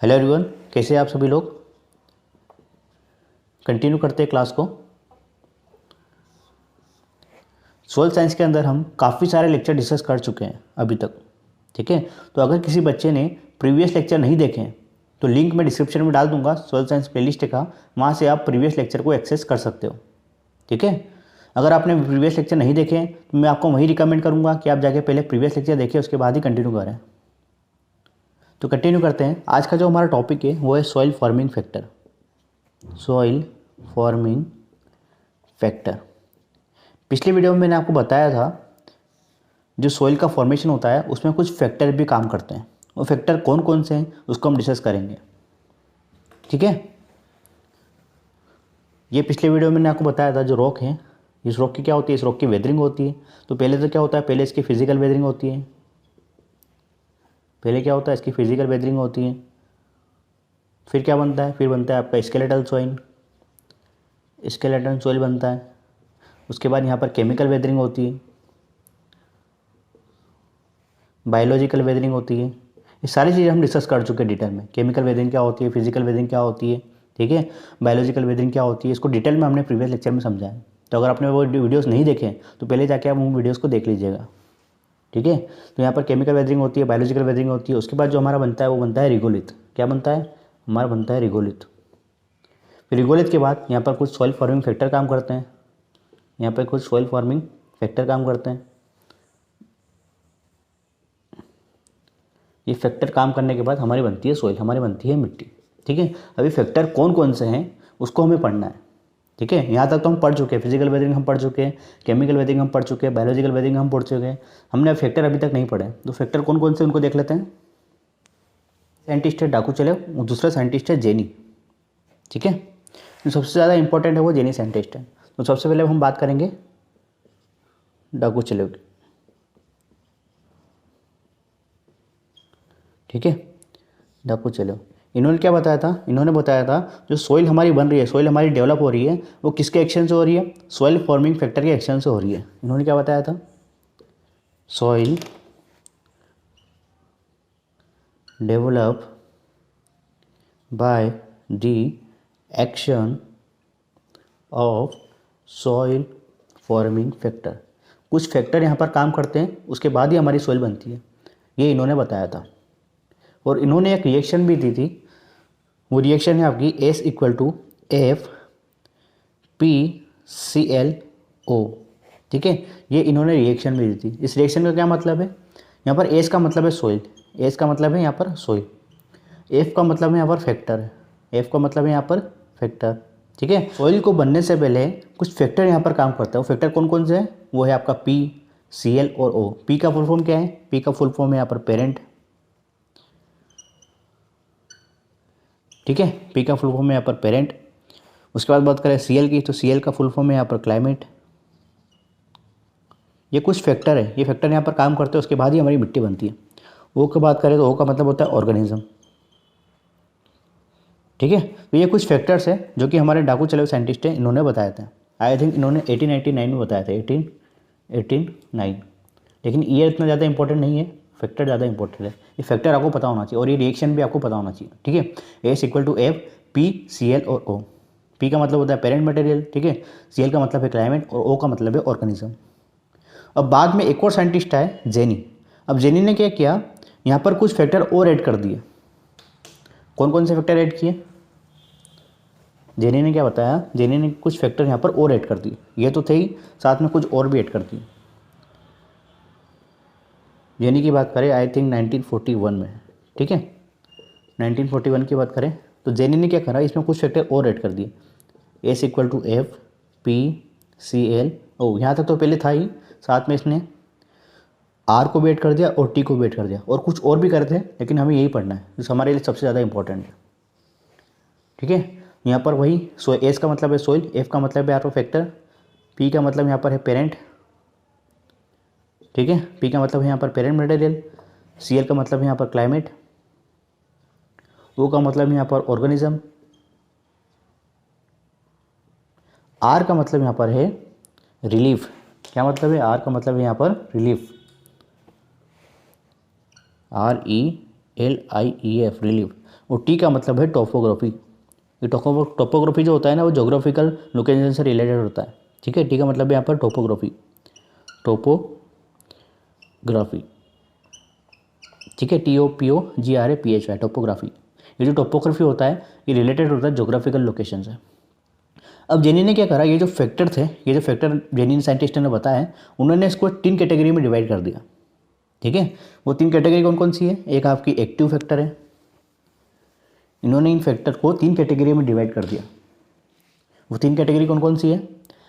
Hello everyone, कैसे हैं आप सभी लोग। कंटिन्यू करते हैं क्लास को। सोशल साइंस के अंदर हम काफ़ी सारे लेक्चर डिस्कस कर चुके हैं अभी तक। ठीक है, तो अगर किसी बच्चे ने प्रीवियस लेक्चर नहीं देखे हैं तो लिंक मैं डिस्क्रिप्शन में डाल दूंगा सोशल साइंस प्लेलिस्ट का, वहाँ से आप प्रीवियस लेक्चर को एक्सेस कर सकते हो। ठीक है, अगर आपने प्रीवियस लेक्चर नहीं देखे हैं तो मैं आपको वही रिकमेंड करूँगा कि आप जाके पहले प्रीवियस लेक्चर देखें, उसके बाद ही कंटिन्यू करें। तो कंटिन्यू करते हैं। आज का जो हमारा टॉपिक है वो है soil forming factor. Soil forming factor. पिछले वीडियो में मैंने आपको बताया था जो सॉइल का फॉर्मेशन होता है उसमें कुछ फैक्टर भी काम करते हैं। वो फैक्टर कौन कौन से हैं उसको हम डिस्कस करेंगे। ठीक है, ये पिछले वीडियो में मैंने आपको बताया था जो रॉक है, इस रॉक की क्या होती है, इस रॉक की वेदरिंग होती है। तो पहले तो क्या होता है, पहले इसकी फिजिकल वेदरिंग होती है। पहले क्या होता है, इसकी फिजिकल वेदरिंग होती है। फिर क्या बनता है, फिर बनता है आपका स्केलेटल सॉइल। स्केलेटल सॉइल बनता है। उसके बाद यहाँ पर केमिकल वेदरिंग होती है, बायोलॉजिकल वेदरिंग होती है। ये सारी चीज़ें हम डिस्कस कर चुके हैं डिटेल में। केमिकल वेदरिंग क्या होती है, फिजिकल वेदरिंग क्या होती है, ठीक है, बायोलॉजिकल वेदरिंग क्या होती है, इसको डिटेल में हमने प्रीवियस लेक्चर में समझा है। तो अगर आपने वो वीडियोस नहीं देखे तो पहले जाके आप उन वीडियोस को देख लीजिएगा। ठीक है, तो यहाँ पर केमिकल वेदरिंग होती है, बायोलॉजिकल वेदरिंग होती है। उसके बाद जो हमारा बनता है वो बनता है रिगोलिथ। क्या बनता है, हमारा बनता है रिगोलिथ। फिर रिगोलिथ के बाद यहाँ पर कुछ सॉइल फॉर्मिंग फैक्टर काम करते हैं। यहाँ पर कुछ सॉइल फॉर्मिंग फैक्टर काम करते हैं। ये फैक्टर काम करने के बाद हमारी बनती है सॉइल, हमारी बनती है मिट्टी। ठीक है, अभी फैक्टर कौन कौन से हैं उसको हमें पढ़ना है। ठीक है, यहाँ तक तो हम पढ़ चुके हैं। फिजिकल वेदरिंग हम पढ़ चुके हैं, केमिकल वेदरिंग हम पढ़ चुके हैं, बायोलॉजिकल वेदरिंग हम पढ़ चुके हैं। हमने फैक्टर अभी तक नहीं पढ़े। तो फैक्टर कौन कौन से उनको देख लेते हैं। साइंटिस्ट है डाकुचेलेव, दूसरा साइंटिस्ट है जेनी। ठीक है, तो सबसे ज़्यादा इंपॉर्टेंट है वो जेनी साइंटिस्ट है। तो सबसे पहले हम बात करेंगे डाकुचेलेव की। ठीक है, डाकुचेलेव, इन्होंने क्या बताया था, इन्होंने बताया था जो सॉइल हमारी बन रही है, सॉइल हमारी डेवलप हो रही है, वो किसके एक्शन से हो रही है, सॉइल फॉर्मिंग फैक्टर के एक्शन से हो रही है। इन्होंने क्या बताया था, soil develop by the action of soil forming factor. कुछ फैक्टर यहाँ पर काम करते हैं, उसके बाद ही हमारी सॉइल बनती है, ये इन्होंने बताया था। और इन्होंने एक रिएक्शन भी दी थी, वो रिएक्शन है आपकी S = FpClO। ठीक है, ये इन्होंने रिएक्शन भी दी थी। इस रिएक्शन का क्या मतलब है, यहाँ पर S का मतलब है सॉइल, S का मतलब है यहाँ पर सॉइल, F का मतलब है यहाँ पर फैक्टर है, F का मतलब है यहाँ पर फैक्टर। ठीक है, सॉइल को बनने से पहले कुछ फैक्टर यहाँ पर काम करता है। वो फैक्टर कौन कौन से हैं, वो है आपका P, Cl और O। P का फुल फॉर्म क्या है, P का फुल फॉर्म है यहाँ पर पेरेंट। ठीक है, P का फुल फॉर्म है यहाँ पर पेरेंट। उसके बाद बात करें Cl की, तो Cl का फुल फॉर्म है यहाँ पर क्लाइमेट। ये कुछ फैक्टर है, ये फैक्टर यहाँ पर काम करते हैं, उसके बाद ही हमारी मिट्टी बनती है। O की बात करें तो O का मतलब होता है ऑर्गेनिज्म। ठीक है, तो ये कुछ फैक्टर्स है जो कि हमारे डाकुचेलेव साइंटिस्ट हैं, इन्होंने बताया था। आई थिंक इन्होंने 1889 में बताया था, 1889। लेकिन ईयर इतना ज़्यादा इंपॉर्टेंट नहीं है, फैक्टर ज़्यादा इंपॉर्टेंट है। ये फैक्टर आपको पता होना चाहिए और ये रिएक्शन भी आपको पता होना चाहिए। ठीक है, S = FpCl और O। P का मतलब होता है पेरेंट मटेरियल, ठीक है, Cl का मतलब है क्लाइमेट और O का मतलब है ऑर्गेनिज्म। अब बाद में एक और साइंटिस्ट आए, जेनी। अब जेनी ने क्या किया, यहाँ पर कुछ फैक्टर और ऐड कर दिए। कौन कौन से फैक्टर ऐड किए, जेनी ने क्या बताया, जेनी ने कुछ फैक्टर यहाँ पर और ऐड कर दिए। ये तो थे ही, साथ में कुछ और भी ऐड कर दिए। जेनी की बात करें आई थिंक 1941 में। ठीक है, 1941 की बात करें तो जेनी ने क्या करा, इसमें कुछ फैक्टर और ऐड कर दिए। S = FpClO। यहाँ तक तो पहले था ही, साथ में इसने R को भी ऐड कर दिया और T को भी ऐड कर दिया, और कुछ और भी करते हैं, लेकिन हमें यही पढ़ना है जो हमारे लिए सबसे ज़्यादा इंपॉर्टेंट है। ठीक है, यहाँ पर वही S का मतलब है सॉइल, F का मतलब है यहाँ पर फैक्टर, P का मतलब यहाँ पर है पेरेंट। ठीक है, P का मतलब है यहाँ पर पेरेंट मटेरियल, Cl का मतलब है यहाँ पर क्लाइमेट, O का मतलब है यहाँ पर ऑर्गेनिज्म, R का मतलब यहाँ पर है रिलीफ। क्या मतलब है, R का मतलब है यहाँ पर रिलीफ, RELIEF, रिलीफ। और टी का मतलब है टोपोग्राफी। ये टोपोग्राफी जो होता है ना वो जोग्राफिकल लोकेशन से रिलेटेड होता है। ठीक है, टी का मतलब है यहाँ पर टोपोग्राफी, टोपोग्राफी। ठीक है, TOPOGRAPHY टोपोग्राफी। ये जो टोपोग्राफी होता है ये रिलेटेड होता है जोग्राफिकल लोकेशन से। अब जेनी ने क्या करा, ये जो फैक्टर थे, ये जो फैक्टर जेनी साइंटिस्ट ने बताया, उन्होंने इसको 3 कैटेगरी में डिवाइड कर दिया। ठीक है, वो 3 कैटेगरी कौन कौन सी है? एक आपकी एक्टिव फैक्टर है, इन्होंने इन फैक्टर को 3 कैटेगरी में डिवाइड कर दिया। वो 3 कैटेगरी कौन कौन सी है?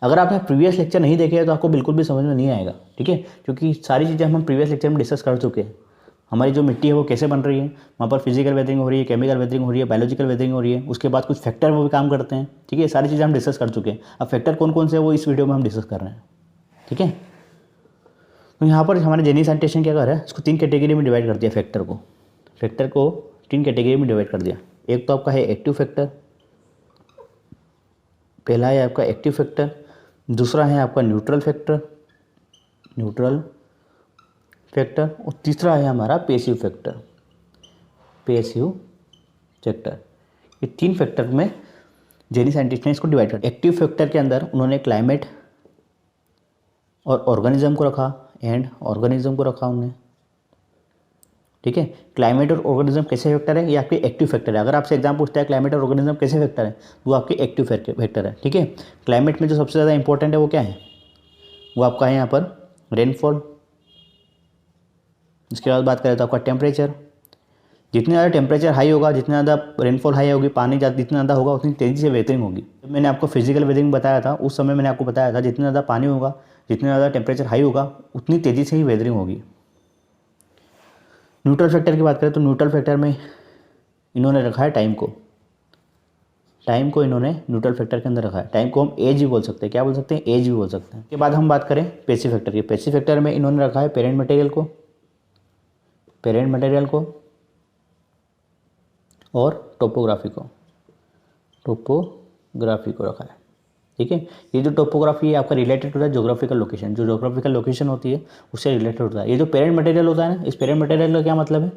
अगर आपने प्रीवियस लेक्चर नहीं देखे हैं तो आपको बिल्कुल भी समझ में नहीं आएगा। ठीक है, क्योंकि सारी चीज़ें हम प्रीवियस लेक्चर में डिस्कस कर चुके हैं। हमारी जो मिट्टी है वो कैसे बन रही है, वहाँ पर फिजिकल वेदरिंग हो रही है, केमिकल वेदरिंग हो रही है, बायोलॉजिकल वेदरिंग हो रही है, उसके बाद कुछ फैक्टर वो भी काम करते हैं। ठीक है, सारी चीज़ें हम डिस्कस कर चुके हैं। अब फैक्टर कौन कौन से है वो इस वीडियो में हम डिस्कस कर रहे हैं। ठीक है, तो यहाँ पर हमारे जेनी साइंटिस्ट क्या कर रहा है, इसको 3 कैटेगरी में डिवाइड कर दिया। फैक्टर को 3 कैटेगरी में डिवाइड कर दिया। एक तो आपका है एक्टिव फैक्टर, पहला है आपका एक्टिव फैक्टर, दूसरा है आपका न्यूट्रल फैक्टर, और तीसरा है हमारा पैसिव फैक्टर। ये 3 फैक्टर में जेनी साइंटिस्ट ने इसको डिवाइड कर दिया। एक्टिव फैक्टर के अंदर उन्होंने क्लाइमेट और ऑर्गेनिज्म को रखा उन्होंने। ठीक है, क्लाइमेट और ऑर्गेनिज्म कैसे फैक्टर है? ये आपके एक्टिव फैक्टर है। अगर आपसे एग्जाम पूछता है क्लाइमेट और ऑर्गेनिज्म कैसे फैक्टर है, वो आपके एक्टिव फैक्टर है। ठीक है, क्लाइमेट में जो सबसे ज़्यादा इंपॉर्टेंट है वो क्या है? वो आपका है यहाँ पर रेनफॉल। इसके बाद बात करें तो आपका टेम्परेचर। जितने ज़्यादा टेम्परेचर हाई होगा, जितना ज़्यादा रेनफॉल हाई होगी, पानी जितना ज़्यादा होगा, उतनी तेज़ी से वेदरिंग होगी। जब मैंने आपको फिजिकल वेदरिंग बताया था उस समय मैंने आपको बताया था जितना ज़्यादा पानी होगा, जितना ज़्यादा टेम्परेचर हाई होगा, उतनी तेज़ी से ही वेदरिंग होगी। न्यूट्रल फैक्टर की बात करें तो न्यूट्रल फैक्टर में इन्होंने रखा है टाइम को इन्होंने न्यूट्रल फैक्टर के अंदर रखा है। टाइम को हम एज भी बोल सकते हैं। क्या बोल सकते हैं? एज भी बोल सकते हैं। उसके बाद हम बात करें पैसिव फैक्टर की। पैसिव फैक्टर में इन्होंने रखा है पेरेंट मटेरियल को और टोपोग्राफी को रखा है। ठीक है, ये जो टोपोग्राफी है आपका रिलेटेड होता है जोग्राफिकल लोकेशन। जो जोग्राफिकल लोकेशन होती है उससे रिलेटेड होता है। ये जो पेरेंट मटेरियल होता है ना, इस पेरेंट मटेरियल का क्या मतलब है?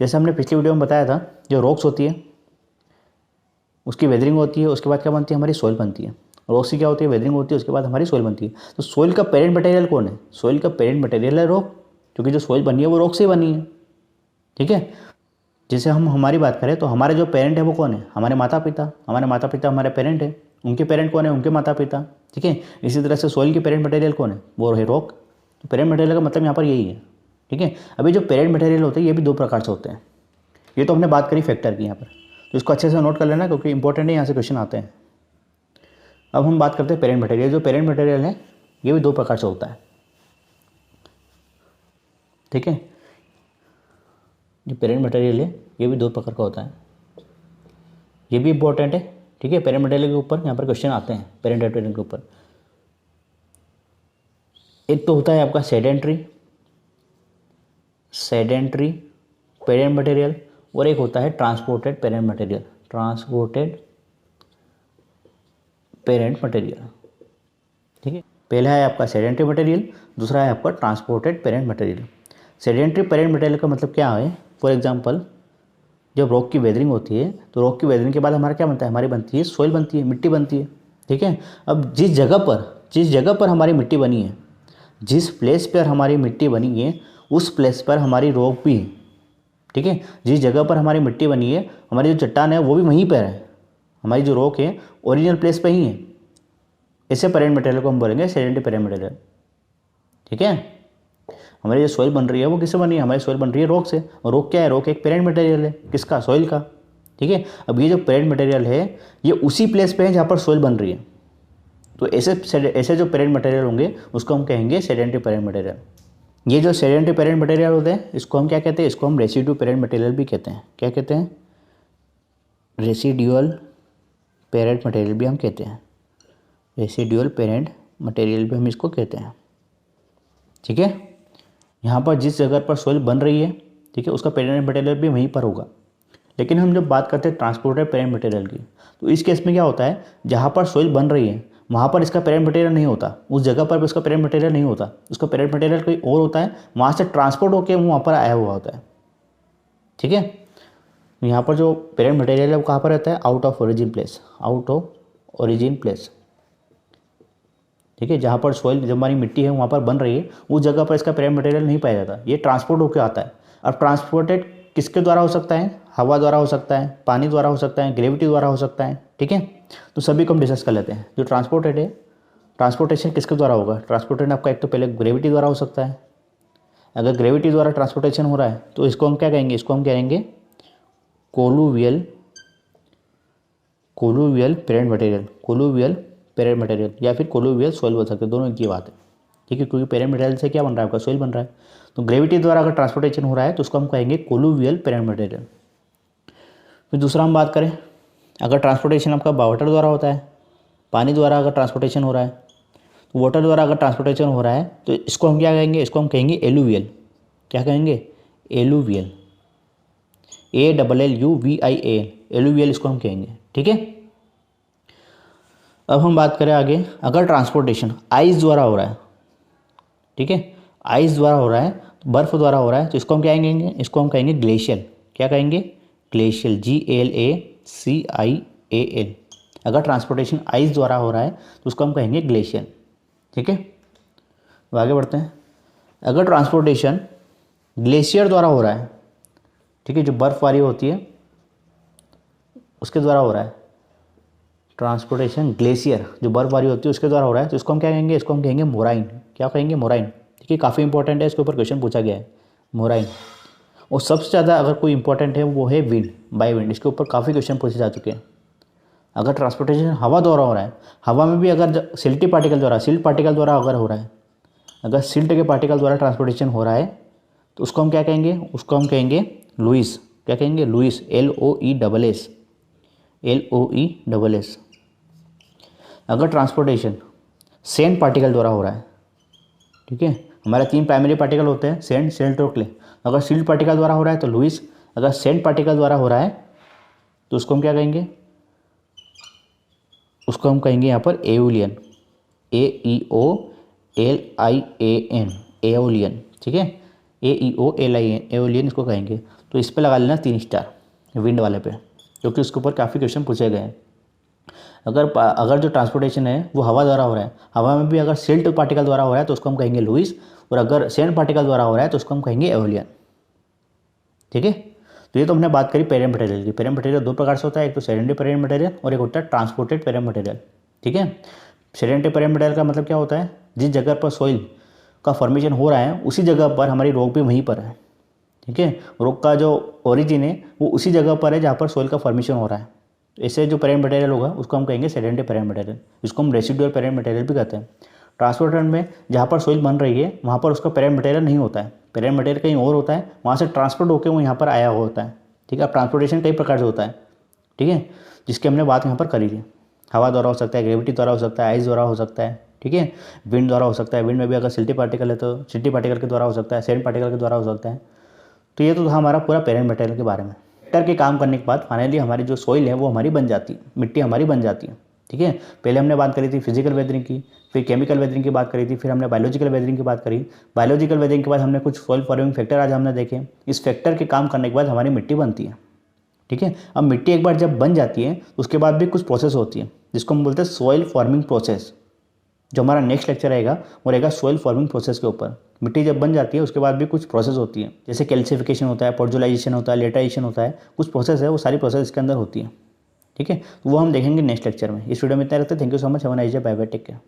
जैसे हमने पिछली वीडियो में बताया था, जो रॉक्स होती है उसकी वेदरिंग होती है, उसके बाद क्या बनती है? हमारी सॉइल बनती है। रॉक्स की क्या होती है? वेदरिंग होती है, उसके बाद हमारी सॉइल बनती है। तो सॉइल का पेरेंट मटेरियल कौन है? सॉइल का पेरेंट मटेरियल है रॉक, क्योंकि जो सॉइल बनी है वो रॉक से ही बनी है। ठीक है, जैसे हम हमारी बात करें तो हमारे जो पेरेंट है वो कौन है? हमारे माता पिता हमारे पेरेंट है। उनके पेरेंट कौन है? उनके माता पिता। ठीक है, इसी तरह से सॉइल की पेरेंट मटेरियल कौन है? वो है रॉक। तो पेरेंट मटेरियल का मतलब यहाँ पर यही है। ठीक है, अभी जो पेरेंट मटेरियल होते हैं ये भी 2 प्रकार से होते हैं। ये तो हमने बात करी फैक्टर की यहाँ पर, तो इसको अच्छे से नोट कर लेना क्योंकि इंपॉर्टेंट है, यहाँ से क्वेश्चन आते हैं। अब हम बात करते हैं पेरेंट मटेरियल। जो पेरेंट मटेरियल है ये भी 2 प्रकार से होता है। ठीक है, जो पेरेंट मटेरियल है ये भी 2 प्रकार का होता है। ये भी इंपॉर्टेंट है। ठीक है, पेरेंट मटेरियल के ऊपर यहाँ पर क्वेश्चन आते हैं। पेरेंट मटेरियल के ऊपर एक तो होता है आपका सेडेंट्री पेरेंट मटेरियल, और एक होता है ट्रांसपोर्टेड पेरेंट मटेरियल। ठीक है, पहला है आपका सेडेंट्री मटेरियल, दूसरा है आपका transported parent material. Sedentary parent material का मतलब क्या है? फॉर एग्जांपल जब रॉक की वेदरिंग होती है तो रॉक की वेदरिंग के बाद हमारा क्या बनता है? हमारी बनती है सॉइल बनती है, मिट्टी बनती है। ठीक है, अब जिस जगह पर हमारी मिट्टी बनी है, जिस प्लेस पर हमारी मिट्टी बनी है उस प्लेस पर हमारी रॉक भी है। ठीक है, जिस जगह पर हमारी मिट्टी बनी है, हमारी जो चट्टान है वो भी वहीं पर है, हमारी जो रॉक है ओरिजिनल प्लेस पर ही है। ऐसे पेरेंट मटेरियल को हम बोलेंगे सेडेंट्री पेरेंट मटेरियल। ठीक है, हमारी जो सॉइल बन रही है वो किससे बनी है? हमारी सॉइल बन रही है रॉक से, और रॉक क्या है? रॉक एक पेरेंट मटेरियल है। किसका? सॉइल का। ठीक है, अब ये जो पेरेंट मटेरियल है ये उसी प्लेस पे है जहाँ पर सॉइल बन रही है। तो ऐसे जो पेरेंट मटेरियल होंगे उसको हम कहेंगे सेडेंट्री पेरेंट मटेरियल। ये जो सेडेंट्री पेरेंट मटेरियल होते हैं इसको हम क्या कहते हैं? इसको हम रेसिड्यू पेरेंट मटेरियल भी कहते हैं। क्या कहते हैं? रेसिड्यूअल पेरेंट मटेरियल भी हम कहते हैं। रेसिड्यूअल पेरेंट मटेरियल भी हम इसको कहते हैं। ठीक है, यहाँ पर जिस जगह पर सॉइल बन रही है, ठीक है, उसका पेरेंट मटेरियल भी वहीं पर होगा। लेकिन हम जब बात करते हैं ट्रांसपोर्टेड पेरेंट मटेरियल की, तो इस केस में क्या होता है? जहाँ पर सॉइल बन रही है वहाँ पर इसका पेरेंट मटेरियल नहीं होता, उस जगह पर भी उसका पेरेंट मटेरियल नहीं होता, उसका पेरेंट मटेरियल कोई और होता है, वहाँ से ट्रांसपोर्ट होकर वहाँ पर आया हुआ होता है। ठीक है, तो यहाँ पर जो पेरेंट मटेरियल है वो कहाँ पर रहता है, out of origin place, out of origin place, ठीक है। जहाँ पर सॉइल, जब हमारी मिट्टी है वहाँ पर बन रही है, उस जगह पर इसका पेरेंट मटेरियल नहीं पाया जाता, ये ट्रांसपोर्ट होकर आता है। अब ट्रांसपोर्टेड किसके द्वारा हो सकता है, हवा द्वारा हो सकता है, पानी द्वारा हो सकता है, ग्रेविटी द्वारा हो सकता है, ठीक है। तो सभी को हम डिस्कस कर लेते हैं। जो ट्रांसपोर्टेड है, ट्रांसपोर्टेशन किसके द्वारा होगा, ट्रांसपोर्टेड आपका एक तो पहले ग्रेविटी द्वारा हो सकता है। अगर ग्रेविटी द्वारा ट्रांसपोर्टेशन हो रहा है तो इसको हम क्या कहेंगे, इसको हम कहेंगे कोलुवियल, कोलुवियल पेरेंट मटेरियल, कोलुवियल पेरेंट मटेरियल, या फिर कोलुवियल सॉइल बोल सकते हैं, दोनों एक ही बात है, ठीक है। क्योंकि पेरेंट मटेरियल से क्या बन रहा है, आपका सॉइल बन रहा है। तो ग्रेविटी द्वारा अगर ट्रांसपोर्टेशन हो रहा है तो उसको हम कहेंगे कोलुवियल पेरेंट मटेरियल। फिर दूसरा हम बात करें, अगर ट्रांसपोर्टेशन आपका वाटर द्वारा होता है, पानी द्वारा अगर ट्रांसपोर्टेशन हो रहा है, तो वाटर द्वारा अगर ट्रांसपोर्टेशन हो रहा है तो इसको हम क्या कहेंगे, इसको हम कहेंगे एलुवियल। क्या कहेंगे, एलुवियल, ALLUVIAL, एलुवियल इसको हम कहेंगे, ठीक है। अब हम बात करें आगे, अगर ट्रांसपोर्टेशन आइस द्वारा हो रहा है, ठीक है, आइस द्वारा हो रहा है, तो बर्फ द्वारा हो रहा है, तो इसको हम क्या कहेंगे, इसको हम कहेंगे ग्लेशियल। क्या कहेंगे, ग्लेशियल, GLACIAL। अगर ट्रांसपोर्टेशन आइस द्वारा हो रहा है तो उसको हम कहेंगे ग्लेशियल, ठीक है। तो आगे बढ़ते हैं। अगर ट्रांसपोर्टेशन ग्लेशियर द्वारा हो रहा है, ठीक है, जो बर्फबारी होती है उसके द्वारा हो रहा है, ट्रांसपोर्टेशन ग्लेशियर जो बर्फबारी होती है उसके द्वारा हो रहा है, तो इसको हम क्या कहेंगे, इसको हम कहेंगे मोराइन। क्या कहेंगे, मोराइन, ठीक है। काफ़ी इंपॉर्टेंट है, इसके ऊपर क्वेश्चन पूछा गया है, मोराइन। और सबसे ज़्यादा अगर कोई इंपॉर्टेंट है वो है विंड, बाय विंड, इसके ऊपर काफ़ी क्वेश्चन पूछे जा चुके हैं। अगर ट्रांसपोर्टेशन हवा द्वारा हो रहा है, हवा में भी अगर सिल्टी पार्टिकल द्वारा, सिल्ट पार्टिकल द्वारा अगर हो रहा है, अगर सिल्ट के पार्टिकल द्वारा ट्रांसपोर्टेशन हो रहा है तो उसको हम क्या कहेंगे, उसको हम कहेंगे लुइस। क्या कहेंगे, लुइस, LOESS। अगर ट्रांसपोर्टेशन सैंड पार्टिकल द्वारा हो रहा है, ठीक है, हमारे 3 प्राइमरी पार्टिकल होते हैं, सैंड, सिल्ट और क्ले। अगर सिल्ट पार्टिकल द्वारा हो रहा है तो लुइस, अगर सैंड पार्टिकल द्वारा हो रहा है तो उसको हम क्या कहेंगे, उसको हम कहेंगे यहाँ पर एओलियन, AEOLIAN, एओलियन, ठीक है, AEOLIAN, एओलियन इसको कहेंगे। तो इस पर लगा लेना 3 स्टार विंड वाले पे, क्योंकि उसके ऊपर काफ़ी क्वेश्चन पूछे गए हैं। अगर जो ट्रांसपोर्टेशन है वो हवा द्वारा हो रहा है, हवा में भी अगर सिल्ट पार्टिकल द्वारा हो रहा है तो उसको हम कहेंगे लुइस, और अगर सैंड पार्टिकल द्वारा हो रहा है तो उसको हम कहेंगे एओलियन, ठीक है। तो ये तो हमने बात करी पेरेंट मटेरियल की। पेरेंट मटेरियल 2 प्रकार से होता है, एक तो सेडेंटरी पेरेंट मटेरियल और एक होता है ट्रांसपोर्टेड पेरेंट मटेरियल, ठीक है। सेडेंटरी पेरेंट मटेरियल का मतलब क्या होता है, जिस जगह पर सॉइल का फॉर्मेशन हो रहा है उसी जगह पर हमारी रॉक भी वहीं पर है, ठीक है। रॉक का जो ओरिजिन है वो उसी जगह पर है जहाँ पर सॉइल का फॉर्मेशन हो रहा है। तो ऐसे जो पेरेंट मटेरियल होगा उसको हम कहेंगे सेडेंटरी पेरेंट मटेरियल, इसको हम रेसिडुअल पेरेंट मटेरियल भी कहते हैं। ट्रांसपोर्टर में जहाँ पर सॉइल बन रही है वहाँ पर उसका पेरेंट मटेरियल नहीं होता है, पेरेंट मटेरियल कहीं और होता है, वहाँ से ट्रांसपोर्ट होकर वो यहाँ पर आया हुआ होता है, ठीक है। अब ट्रांसपोर्टेशन कई प्रकार से होता है, ठीक है, जिसकी हमने बात यहाँ पर करी थी। हवा द्वारा हो सकता है, ग्रेविटी द्वारा हो सकता है, आइस द्वारा हो सकता है, ठीक है, विंड द्वारा हो सकता है। विंड में भी अगर सिल्टी पार्टिकल है तो सिल्टी पार्टिकल के द्वारा हो सकता है, सैंड पार्टिकल के द्वारा हो सकता है। तो ये तो था हमारा पूरा पेरेंट मटेरियल के बारे में। वेक्टर के काम करने के बाद फाइनली हमारी जो सॉइल है वो हमारी बन जाती है, मिट्टी हमारी बन जाती है, ठीक है। पहले हमने बात करी थी फिजिकल वेदरिंग की, फिर केमिकल वेदरिंग की बात करी थी, फिर हमने बायोलॉजिकल वेदरिंग की बात करी। बायोलॉजिकल वेदरिंग के बाद हमने कुछ सॉइल फॉर्मिंग फैक्टर आज हमने देखे। इस फैक्टर के काम करने के बाद हमारी मिट्टी बनती है, ठीक है। अब मिट्टी एक बार जब बन जाती है तो उसके बाद भी कुछ प्रोसेस होती है जिसको हम बोलते हैं सॉइल फॉर्मिंग प्रोसेस। जो हमारा नेक्स्ट लेक्चर रहेगा वो रहेगा सॉइल फॉर्मिंग प्रोसेस के ऊपर। मिट्टी जब बन जाती है उसके बाद भी कुछ प्रोसेस होती है, जैसे कैल्सिफिकेशन होता है, पोर्जुलाइजेशन होता है, लेटराइजेशन होता है, कुछ प्रोसेस है, वो सारी प्रोसेस इसके अंदर होती है, ठीक है। तो वो हम देखेंगे नेक्स्ट लेक्चर में। इस वीडियो में इतना रखते हैं। Thank you so much, have a nice day, bye bye, take care.